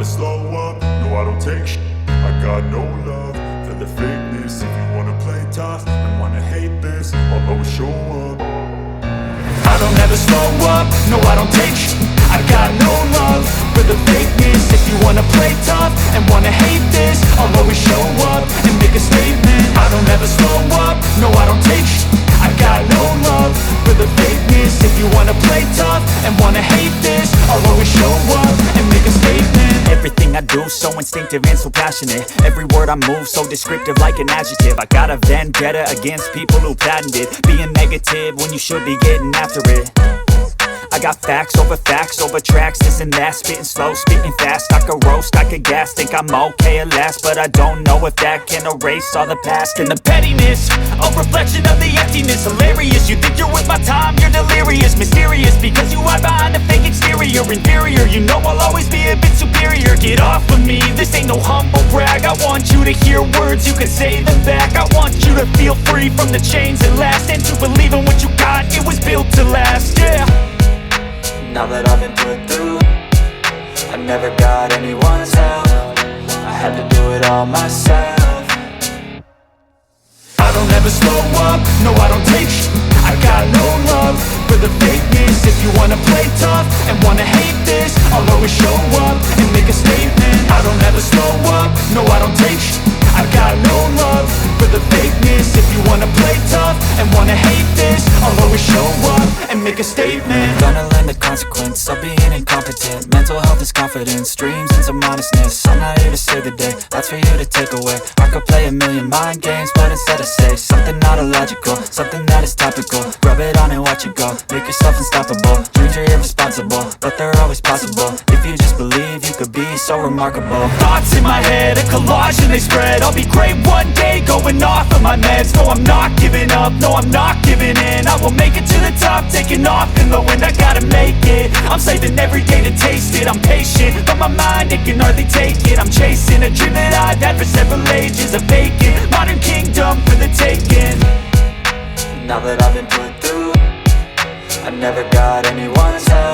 never slow up, no I don't take shit. I got no love for the fakeness. If you wanna play tough and wanna hate this, I'll always show up. I don't ever slow up, no I don't take shit. I got no love for the fakeness. If you wanna play tough and wanna hate this, I'll always show up and make a statement. I don't ever slow up, no I don't take shit. I got no love for the fakeness. If you wanna play tough and wanna hate this, I'll always show up and make a statement. Everything I do so instinctive and so passionate. Every word I move so descriptive like an adjective. I got a vendetta against people who patented being negative when you should be getting after it. I got facts over tracks, this and that. Spitting slow, spitting fast. I could roast, I could gas. Think I'm okay at last, but I don't know if that can erase all the past. And the pettiness, a reflection of the emptiness. Hilarious, you think you're worth my time, you're delirious. Mysterious, because you hide behind a fake exterior. Inferior, you know I'll always be a bit superior. Get off of me, this ain't no humble brag. I want you to hear words, you can say them back. I want you to feel free from the chains that last, and to believe in what you got, it was built to last, yeah. Now that I've been put through, I never got anyone's help. I had to do it all myself. I don't ever slow up, no I don't take shit. I got no love for the fakeness. If you wanna play tough and wanna hate this, I'll always show up and make a statement. I don't ever slow up, no I don't take shit. I got no love for the fakeness. If you wanna play tough and wanna hate this, I'll always show up and make a statement. Gonna learn the consequence of being incompetent. Mental health is confidence, dreams and some honestness. I'm not here to save the day, that's for you to take away. I could play a million mind games, but instead I say something not illogical, something that is topical. Rub it on and watch it go, make yourself unstoppable. Dreams are irresponsible, but they're always possible. If you just believe, you could be so remarkable. Thoughts in my head, a collage and they spread. I'll be great one day, going off of my meds. No, I'm not giving up, no, I'm not giving in. I will make it to the top, taking off in the wind. I gotta make it, I'm saving every day to taste it. I'm patient, but my mind, it can hardly take it. I'm chasing a dream that I've had for several ages. A vacant, modern kingdom for the taking. Now that I've been put through, I never got anyone's help.